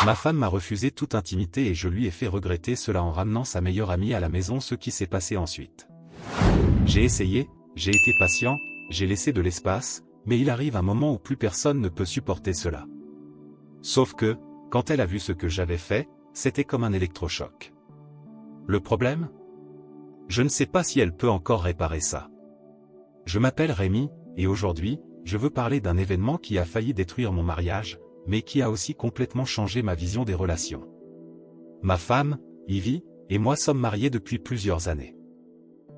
Ma femme m'a refusé toute intimité et je lui ai fait regretter cela en ramenant sa meilleure amie à la maison. Ce qui s'est passé ensuite. J'ai essayé, j'ai été patient, j'ai laissé de l'espace, mais il arrive un moment où plus personne ne peut supporter cela. Sauf que, quand elle a vu ce que j'avais fait, c'était comme un électrochoc. Le problème? Je ne sais pas si elle peut encore réparer ça. Je m'appelle Rémi, et aujourd'hui, je veux parler d'un événement qui a failli détruire mon mariage, mais qui a aussi complètement changé ma vision des relations. Ma femme, Ivy, et moi sommes mariés depuis plusieurs années.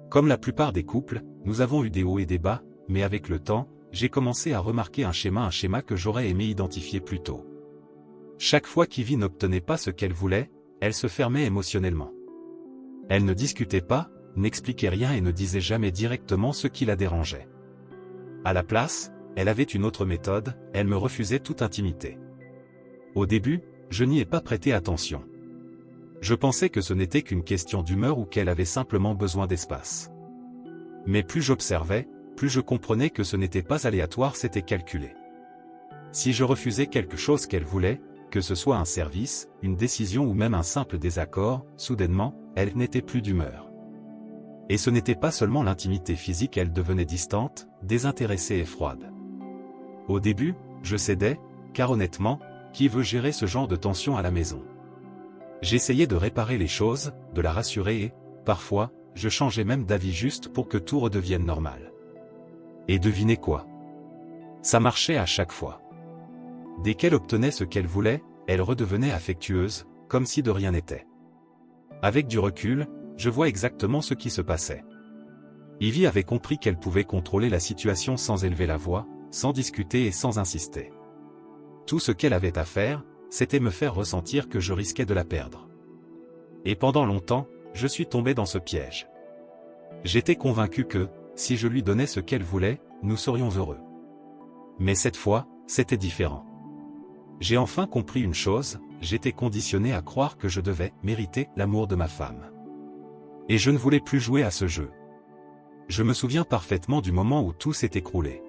Comme la plupart des couples, nous avons eu des hauts et des bas, mais avec le temps, j'ai commencé à remarquer un schéma que j'aurais aimé identifier plus tôt. Chaque fois qu'Ivy n'obtenait pas ce qu'elle voulait, elle se fermait émotionnellement. Elle ne discutait pas, n'expliquait rien et ne disait jamais directement ce qui la dérangeait. À la place, elle avait une autre méthode, elle me refusait toute intimité. Au début, je n'y ai pas prêté attention. Je pensais que ce n'était qu'une question d'humeur ou qu'elle avait simplement besoin d'espace. Mais plus j'observais, plus je comprenais que ce n'était pas aléatoire, c'était calculé. Si je refusais quelque chose qu'elle voulait, que ce soit un service, une décision ou même un simple désaccord, soudainement, elle n'était plus d'humeur. Et ce n'était pas seulement l'intimité physique, elle devenait distante, désintéressée et froide. Au début, je cédais, car honnêtement, qui veut gérer ce genre de tension à la maison? J'essayais de réparer les choses, de la rassurer et, parfois, je changeais même d'avis juste pour que tout redevienne normal. Et devinez quoi? Ça marchait à chaque fois. Dès qu'elle obtenait ce qu'elle voulait, elle redevenait affectueuse, comme si de rien n'était. Avec du recul, je vois exactement ce qui se passait. Ivy avait compris qu'elle pouvait contrôler la situation sans élever la voix, sans discuter et sans insister. Tout ce qu'elle avait à faire, c'était me faire ressentir que je risquais de la perdre. Et pendant longtemps, je suis tombé dans ce piège. J'étais convaincu que, si je lui donnais ce qu'elle voulait, nous serions heureux. Mais cette fois, c'était différent. J'ai enfin compris une chose, j'étais conditionné à croire que je devais mériter l'amour de ma femme. Et je ne voulais plus jouer à ce jeu. Je me souviens parfaitement du moment où tout s'est écroulé.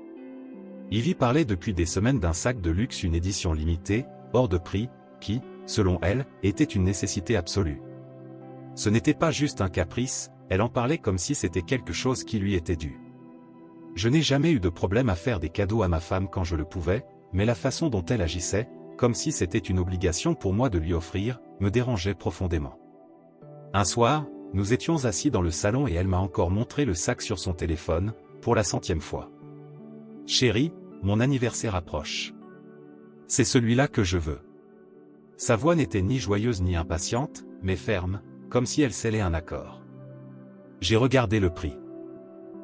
Ivy parlait depuis des semaines d'un sac de luxe, une édition limitée, hors de prix, qui, selon elle, était une nécessité absolue. Ce n'était pas juste un caprice, elle en parlait comme si c'était quelque chose qui lui était dû. Je n'ai jamais eu de problème à faire des cadeaux à ma femme quand je le pouvais, mais la façon dont elle agissait, comme si c'était une obligation pour moi de lui offrir, me dérangeait profondément. Un soir, nous étions assis dans le salon et elle m'a encore montré le sac sur son téléphone, pour la 100e fois. « Chérie, mon anniversaire approche. C'est celui-là que je veux. » Sa voix n'était ni joyeuse ni impatiente, mais ferme, comme si elle scellait un accord. J'ai regardé le prix.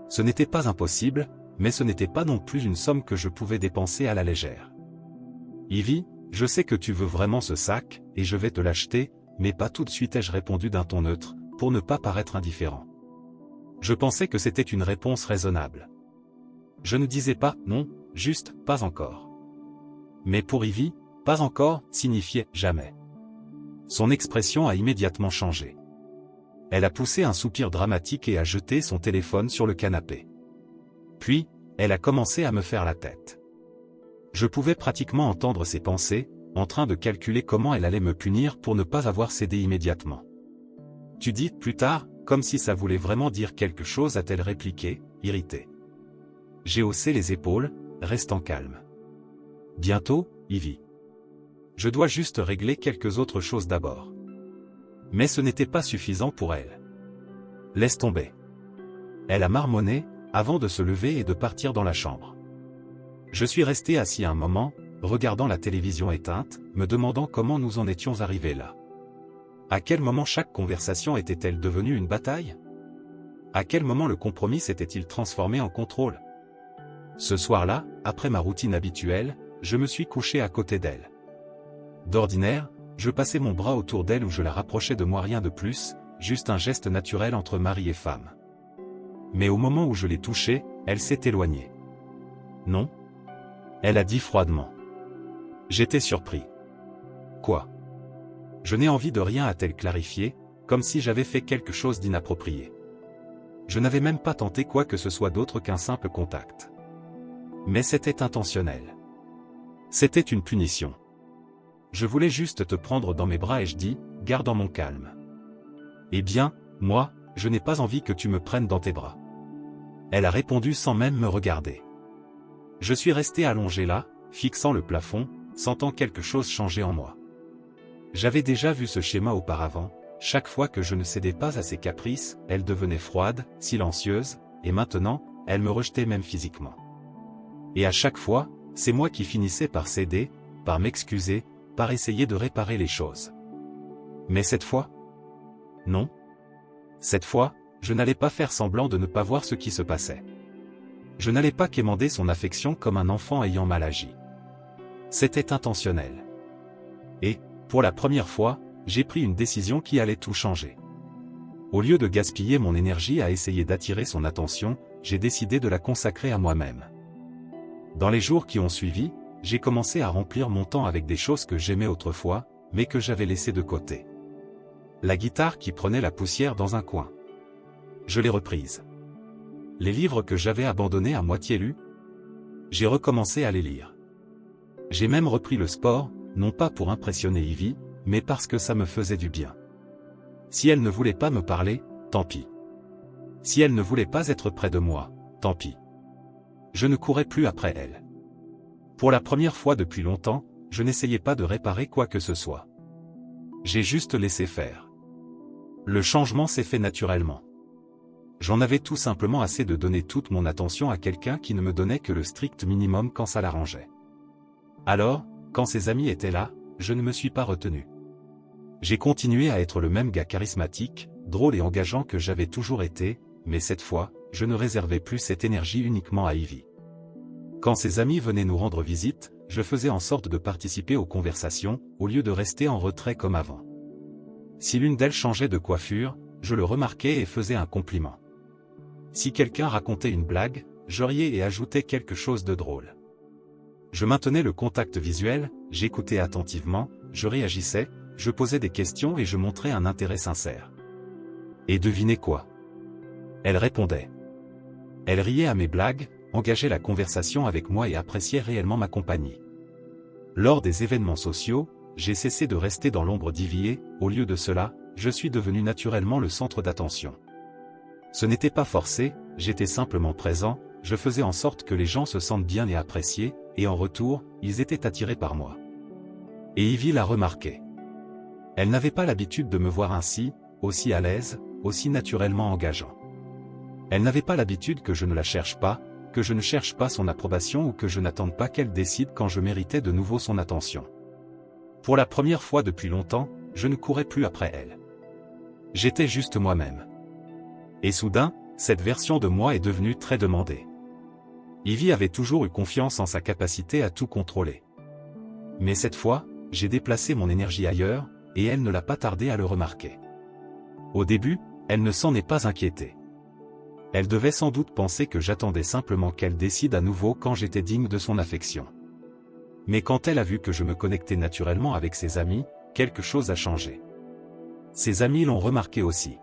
Ce n'était pas impossible, mais ce n'était pas non plus une somme que je pouvais dépenser à la légère. « Ivy, je sais que tu veux vraiment ce sac, et je vais te l'acheter, mais pas tout de suite, ai-je répondu d'un ton neutre, pour ne pas paraître indifférent. Je pensais que c'était une réponse raisonnable. Je ne disais pas « non », juste « pas encore ». Mais pour Ivy, « pas encore » signifiait « jamais ». Son expression a immédiatement changé. Elle a poussé un soupir dramatique et a jeté son téléphone sur le canapé. Puis, elle a commencé à me faire la tête. Je pouvais pratiquement entendre ses pensées, en train de calculer comment elle allait me punir pour ne pas avoir cédé immédiatement. « Tu dis plus tard », comme si ça voulait vraiment dire quelque chose, a-t-elle répliqué, irritée. J'ai haussé les épaules, restant calme. Bientôt, Ivy. Je dois juste régler quelques autres choses d'abord. Mais ce n'était pas suffisant pour elle. Laisse tomber. Elle a marmonné, avant de se lever et de partir dans la chambre. Je suis resté assis un moment, regardant la télévision éteinte, me demandant comment nous en étions arrivés là. À quel moment chaque conversation était-elle devenue une bataille? À quel moment le compromis s'était-il transformé en contrôle? Ce soir-là, après ma routine habituelle, je me suis couché à côté d'elle. D'ordinaire, je passais mon bras autour d'elle ou je la rapprochais de moi, rien de plus, juste un geste naturel entre mari et femme. Mais au moment où je l'ai touchée, elle s'est éloignée. Non? Elle a dit froidement. J'étais surpris. Quoi? Je n'ai envie de rien, a-t-elle clarifié, comme si j'avais fait quelque chose d'inapproprié. Je n'avais même pas tenté quoi que ce soit d'autre qu'un simple contact. Mais c'était intentionnel. C'était une punition. Je voulais juste te prendre dans mes bras et je dis, gardant mon calme. Eh bien, moi, je n'ai pas envie que tu me prennes dans tes bras. Elle a répondu sans même me regarder. Je suis resté allongé là, fixant le plafond, sentant quelque chose changer en moi. J'avais déjà vu ce schéma auparavant, chaque fois que je ne cédais pas à ses caprices, elle devenait froide, silencieuse, et maintenant, elle me rejetait même physiquement. Et à chaque fois, c'est moi qui finissais par céder, par m'excuser, par essayer de réparer les choses. Mais cette fois, non. Cette fois, je n'allais pas faire semblant de ne pas voir ce qui se passait. Je n'allais pas quémander son affection comme un enfant ayant mal agi. C'était intentionnel. Et, pour la première fois, j'ai pris une décision qui allait tout changer. Au lieu de gaspiller mon énergie à essayer d'attirer son attention, j'ai décidé de la consacrer à moi-même. Dans les jours qui ont suivi, j'ai commencé à remplir mon temps avec des choses que j'aimais autrefois, mais que j'avais laissées de côté. La guitare qui prenait la poussière dans un coin. Je l'ai reprise. Les livres que j'avais abandonnés à moitié lus, j'ai recommencé à les lire. J'ai même repris le sport, non pas pour impressionner Ivy, mais parce que ça me faisait du bien. Si elle ne voulait pas me parler, tant pis. Si elle ne voulait pas être près de moi, tant pis. Je ne courais plus après elle. Pour la première fois depuis longtemps, je n'essayais pas de réparer quoi que ce soit. J'ai juste laissé faire. Le changement s'est fait naturellement. J'en avais tout simplement assez de donner toute mon attention à quelqu'un qui ne me donnait que le strict minimum quand ça l'arrangeait. Alors, quand ses amis étaient là, je ne me suis pas retenu. J'ai continué à être le même gars charismatique, drôle et engageant que j'avais toujours été, mais cette fois, je ne réservais plus cette énergie uniquement à Ivy. Quand ses amis venaient nous rendre visite, je faisais en sorte de participer aux conversations, au lieu de rester en retrait comme avant. Si l'une d'elles changeait de coiffure, je le remarquais et faisais un compliment. Si quelqu'un racontait une blague, je riais et ajoutais quelque chose de drôle. Je maintenais le contact visuel, j'écoutais attentivement, je réagissais, je posais des questions et je montrais un intérêt sincère. Et devinez quoi? Elle répondait. Elle riait à mes blagues, engageait la conversation avec moi et appréciait réellement ma compagnie. Lors des événements sociaux, j'ai cessé de rester dans l'ombre d'Ivy et, au lieu de cela, je suis devenu naturellement le centre d'attention. Ce n'était pas forcé, j'étais simplement présent, je faisais en sorte que les gens se sentent bien et appréciés, et en retour, ils étaient attirés par moi. Et Ivy l'a remarqué. Elle n'avait pas l'habitude de me voir ainsi, aussi à l'aise, aussi naturellement engageant. Elle n'avait pas l'habitude que je ne la cherche pas, que je ne cherche pas son approbation ou que je n'attende pas qu'elle décide quand je méritais de nouveau son attention. Pour la première fois depuis longtemps, je ne courais plus après elle. J'étais juste moi-même. Et soudain, cette version de moi est devenue très demandée. Ivy avait toujours eu confiance en sa capacité à tout contrôler. Mais cette fois, j'ai déplacé mon énergie ailleurs, et elle ne l'a pas tardé à le remarquer. Au début, elle ne s'en est pas inquiétée. Elle devait sans doute penser que j'attendais simplement qu'elle décide à nouveau quand j'étais digne de son affection. Mais quand elle a vu que je me connectais naturellement avec ses amis, quelque chose a changé. Ses amis l'ont remarqué aussi.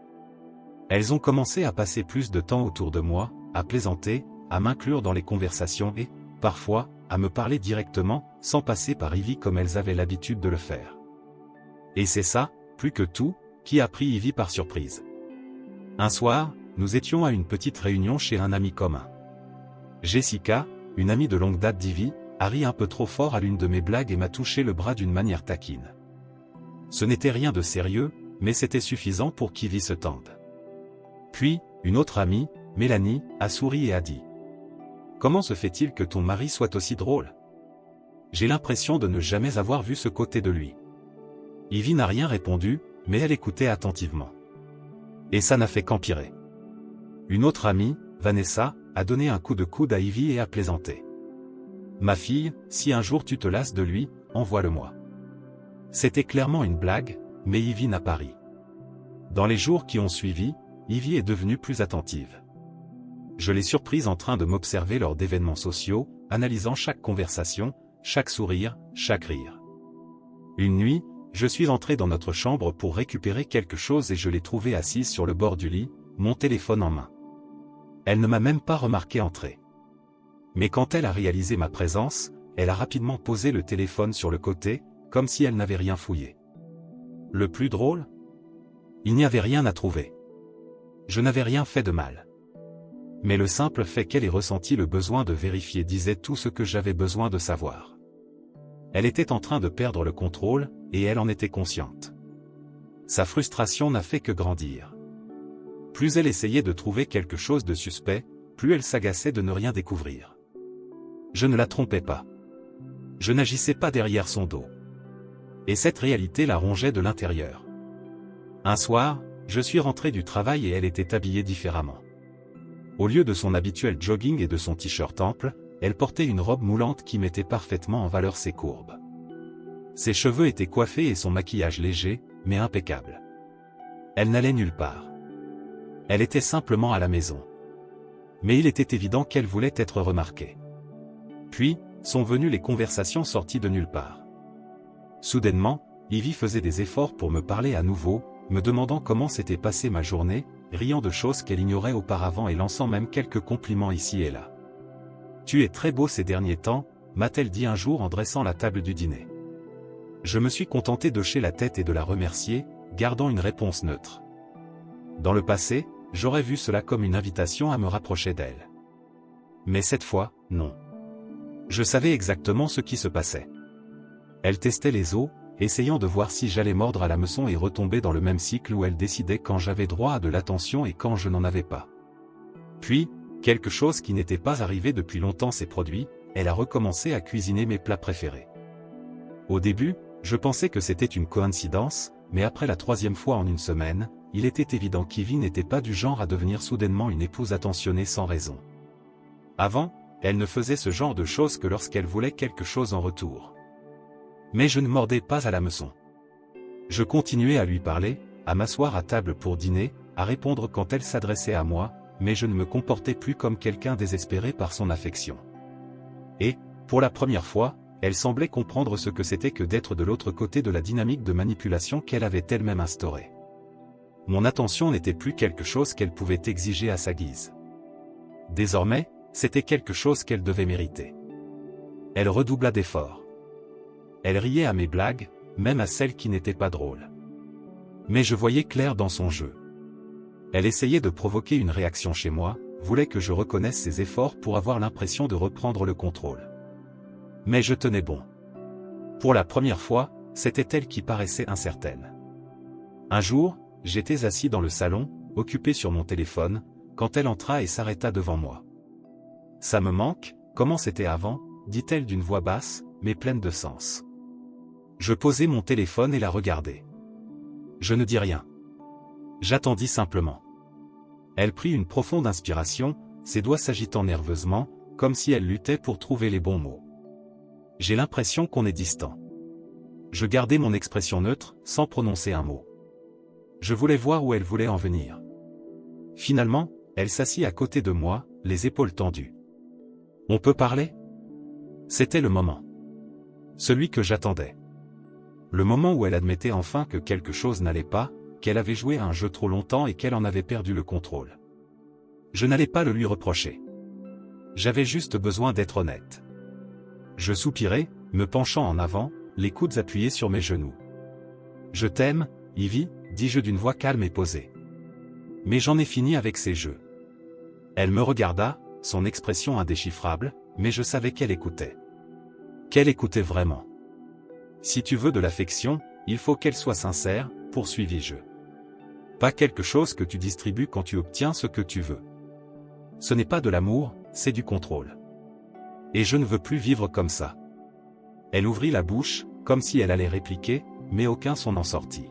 Elles ont commencé à passer plus de temps autour de moi, à plaisanter, à m'inclure dans les conversations et, parfois, à me parler directement, sans passer par Ivy comme elles avaient l'habitude de le faire. Et c'est ça, plus que tout, qui a pris Ivy par surprise. Un soir, nous étions à une petite réunion chez un ami commun. Jessica, une amie de longue date d'Ivy, a ri un peu trop fort à l'une de mes blagues et m'a touché le bras d'une manière taquine. Ce n'était rien de sérieux, mais c'était suffisant pour qu'Ivy se tende. Puis, une autre amie, Mélanie, a souri et a dit « Comment se fait-il que ton mari soit aussi drôle ? J'ai l'impression de ne jamais avoir vu ce côté de lui. » Ivy n'a rien répondu, mais elle écoutait attentivement. Et ça n'a fait qu'empirer. Une autre amie, Vanessa, a donné un coup de coude à Ivy et a plaisanté. « Ma fille, si un jour tu te lasses de lui, envoie-le-moi. » C'était clairement une blague, mais Ivy n'a pas ri. Dans les jours qui ont suivi, Ivy est devenue plus attentive. Je l'ai surprise en train de m'observer lors d'événements sociaux, analysant chaque conversation, chaque sourire, chaque rire. Une nuit, je suis entré dans notre chambre pour récupérer quelque chose et je l'ai trouvée assise sur le bord du lit, mon téléphone en main. Elle ne m'a même pas remarqué entrer. Mais quand elle a réalisé ma présence, elle a rapidement posé le téléphone sur le côté, comme si elle n'avait rien fouillé. Le plus drôle? Il n'y avait rien à trouver. Je n'avais rien fait de mal. Mais le simple fait qu'elle ait ressenti le besoin de vérifier disait tout ce que j'avais besoin de savoir. Elle était en train de perdre le contrôle, et elle en était consciente. Sa frustration n'a fait que grandir. Plus elle essayait de trouver quelque chose de suspect, plus elle s'agaçait de ne rien découvrir. Je ne la trompais pas. Je n'agissais pas derrière son dos. Et cette réalité la rongeait de l'intérieur. Un soir, je suis rentré du travail et elle était habillée différemment. Au lieu de son habituel jogging et de son t-shirt ample, elle portait une robe moulante qui mettait parfaitement en valeur ses courbes. Ses cheveux étaient coiffés et son maquillage léger, mais impeccable. Elle n'allait nulle part. Elle était simplement à la maison. Mais il était évident qu'elle voulait être remarquée. Puis, sont venues les conversations sorties de nulle part. Soudainement, Ivy faisait des efforts pour me parler à nouveau, me demandant comment s'était passée ma journée, riant de choses qu'elle ignorait auparavant et lançant même quelques compliments ici et là. « Tu es très beau ces derniers temps », m'a-t-elle dit un jour en dressant la table du dîner. Je me suis contenté d'hocher la tête et de la remercier, gardant une réponse neutre. Dans le passé, j'aurais vu cela comme une invitation à me rapprocher d'elle. Mais cette fois, non. Je savais exactement ce qui se passait. Elle testait les os, essayant de voir si j'allais mordre à l'hameçon et retomber dans le même cycle où elle décidait quand j'avais droit à de l'attention et quand je n'en avais pas. Puis, quelque chose qui n'était pas arrivé depuis longtemps s'est produit, elle a recommencé à cuisiner mes plats préférés. Au début, je pensais que c'était une coïncidence, mais après la 3e fois en une semaine, il était évident qu'Ivy n'était pas du genre à devenir soudainement une épouse attentionnée sans raison. Avant, elle ne faisait ce genre de choses que lorsqu'elle voulait quelque chose en retour. Mais je ne mordais pas à l'hameçon. Je continuais à lui parler, à m'asseoir à table pour dîner, à répondre quand elle s'adressait à moi, mais je ne me comportais plus comme quelqu'un désespéré par son affection. Et, pour la première fois, elle semblait comprendre ce que c'était que d'être de l'autre côté de la dynamique de manipulation qu'elle avait elle-même instaurée. Mon attention n'était plus quelque chose qu'elle pouvait exiger à sa guise. Désormais, c'était quelque chose qu'elle devait mériter. Elle redoubla d'efforts. Elle riait à mes blagues, même à celles qui n'étaient pas drôles. Mais je voyais clair dans son jeu. Elle essayait de provoquer une réaction chez moi, voulait que je reconnaisse ses efforts pour avoir l'impression de reprendre le contrôle. Mais je tenais bon. Pour la première fois, c'était elle qui paraissait incertaine. Un jour, j'étais assis dans le salon, occupé sur mon téléphone, quand elle entra et s'arrêta devant moi. « Ça me manque, comment c'était avant ?» dit-elle d'une voix basse, mais pleine de sens. Je posai mon téléphone et la regardai. Je ne dis rien. J'attendis simplement. Elle prit une profonde inspiration, ses doigts s'agitant nerveusement, comme si elle luttait pour trouver les bons mots. J'ai l'impression qu'on est distant. Je gardai mon expression neutre, sans prononcer un mot. Je voulais voir où elle voulait en venir. Finalement, elle s'assit à côté de moi, les épaules tendues. « On peut parler ?» C'était le moment. Celui que j'attendais. Le moment où elle admettait enfin que quelque chose n'allait pas, qu'elle avait joué à un jeu trop longtemps et qu'elle en avait perdu le contrôle. Je n'allais pas le lui reprocher. J'avais juste besoin d'être honnête. Je soupirai, me penchant en avant, les coudes appuyés sur mes genoux. « Je t'aime, Ivy », dis-je d'une voix calme et posée. Mais j'en ai fini avec ces jeux. Elle me regarda, son expression indéchiffrable, mais je savais qu'elle écoutait. Qu'elle écoutait vraiment. Si tu veux de l'affection, il faut qu'elle soit sincère, poursuivis-je. Pas quelque chose que tu distribues quand tu obtiens ce que tu veux. Ce n'est pas de l'amour, c'est du contrôle. Et je ne veux plus vivre comme ça. Elle ouvrit la bouche, comme si elle allait répliquer, mais aucun son n'en sortit.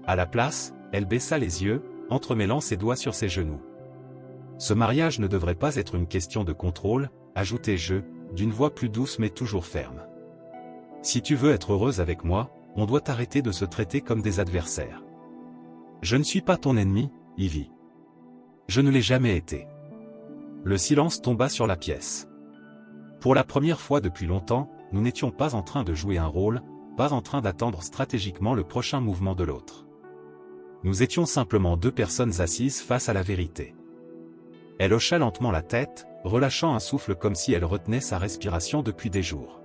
À la place, elle baissa les yeux, entremêlant ses doigts sur ses genoux. Ce mariage ne devrait pas être une question de contrôle, ajoutai-je, d'une voix plus douce mais toujours ferme. Si tu veux être heureuse avec moi, on doit arrêter de se traiter comme des adversaires. Je ne suis pas ton ennemi, Ivy. Je ne l'ai jamais été. Le silence tomba sur la pièce. Pour la première fois depuis longtemps, nous n'étions pas en train de jouer un rôle, pas en train d'attendre stratégiquement le prochain mouvement de l'autre. Nous étions simplement deux personnes assises face à la vérité. Elle hocha lentement la tête, relâchant un souffle comme si elle retenait sa respiration depuis des jours.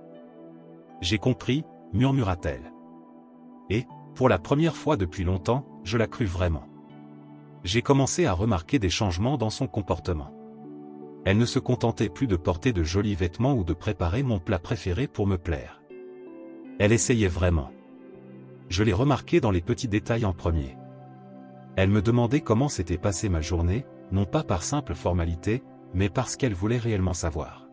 J'ai compris, murmura-t-elle. Et, pour la première fois depuis longtemps, je la crus vraiment. J'ai commencé à remarquer des changements dans son comportement. Elle ne se contentait plus de porter de jolis vêtements ou de préparer mon plat préféré pour me plaire. Elle essayait vraiment. Je l'ai remarqué dans les petits détails en premier. Elle me demandait comment s'était passée ma journée, non pas par simple formalité, mais parce qu'elle voulait réellement savoir.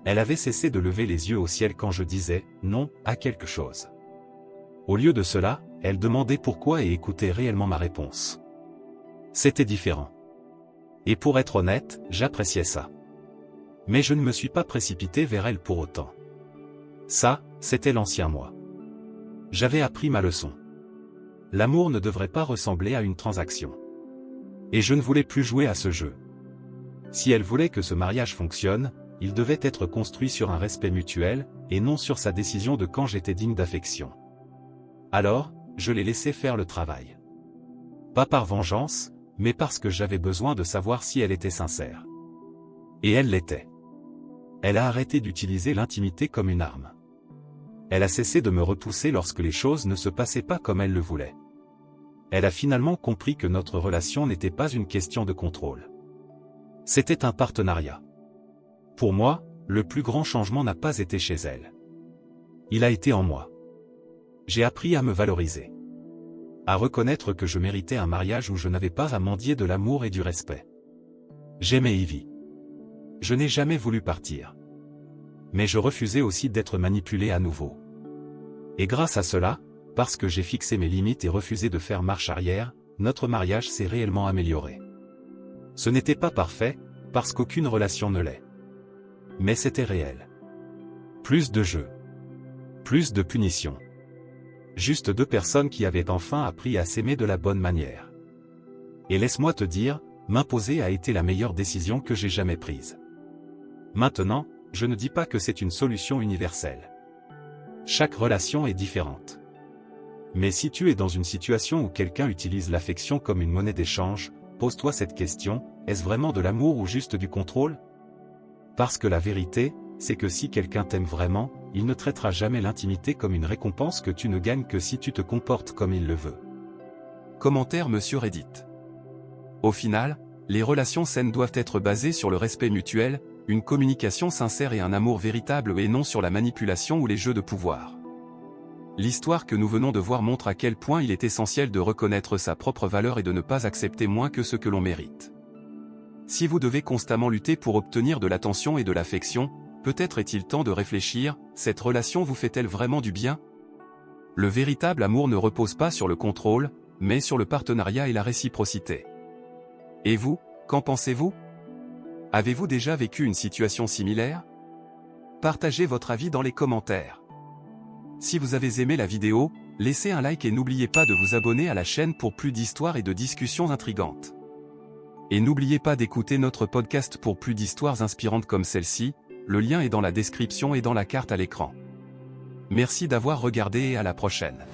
Elle avait cessé de lever les yeux au ciel quand je disais « non » à quelque chose. Au lieu de cela, elle demandait pourquoi et écoutait réellement ma réponse. C'était différent. Et pour être honnête, j'appréciais ça. Mais je ne me suis pas précipité vers elle pour autant. Ça, c'était l'ancien moi. J'avais appris ma leçon. L'amour ne devrait pas ressembler à une transaction. Et je ne voulais plus jouer à ce jeu. Si elle voulait que ce mariage fonctionne, il devait être construit sur un respect mutuel, et non sur sa décision de quand j'étais digne d'affection. Alors, je l'ai laissé faire le travail. Pas par vengeance, mais parce que j'avais besoin de savoir si elle était sincère. Et elle l'était. Elle a arrêté d'utiliser l'intimité comme une arme. Elle a cessé de me repousser lorsque les choses ne se passaient pas comme elle le voulait. Elle a finalement compris que notre relation n'était pas une question de contrôle. C'était un partenariat. Pour moi, le plus grand changement n'a pas été chez elle. Il a été en moi. J'ai appris à me valoriser. À reconnaître que je méritais un mariage où je n'avais pas à mendier de l'amour et du respect. J'aimais Ivy. Je n'ai jamais voulu partir. Mais je refusais aussi d'être manipulé à nouveau. Et grâce à cela, parce que j'ai fixé mes limites et refusé de faire marche arrière, notre mariage s'est réellement amélioré. Ce n'était pas parfait, parce qu'aucune relation ne l'est. Mais c'était réel. Plus de jeu. Plus de punition. Juste deux personnes qui avaient enfin appris à s'aimer de la bonne manière. Et laisse-moi te dire, m'imposer a été la meilleure décision que j'ai jamais prise. Maintenant, je ne dis pas que c'est une solution universelle. Chaque relation est différente. Mais si tu es dans une situation où quelqu'un utilise l'affection comme une monnaie d'échange, pose-toi cette question, est-ce vraiment de l'amour ou juste du contrôle? Parce que la vérité, c'est que si quelqu'un t'aime vraiment, il ne traitera jamais l'intimité comme une récompense que tu ne gagnes que si tu te comportes comme il le veut. Commentaire Monsieur Reddit. Au final, les relations saines doivent être basées sur le respect mutuel, une communication sincère et un amour véritable et non sur la manipulation ou les jeux de pouvoir. L'histoire que nous venons de voir montre à quel point il est essentiel de reconnaître sa propre valeur et de ne pas accepter moins que ce que l'on mérite. Si vous devez constamment lutter pour obtenir de l'attention et de l'affection, peut-être est-il temps de réfléchir, cette relation vous fait-elle vraiment du bien? Le véritable amour ne repose pas sur le contrôle, mais sur le partenariat et la réciprocité. Et vous, qu'en pensez-vous? Avez-vous déjà vécu une situation similaire? Partagez votre avis dans les commentaires. Si vous avez aimé la vidéo, laissez un like et n'oubliez pas de vous abonner à la chaîne pour plus d'histoires et de discussions intrigantes. Et n'oubliez pas d'écouter notre podcast pour plus d'histoires inspirantes comme celle-ci, le lien est dans la description et dans la carte à l'écran. Merci d'avoir regardé et à la prochaine.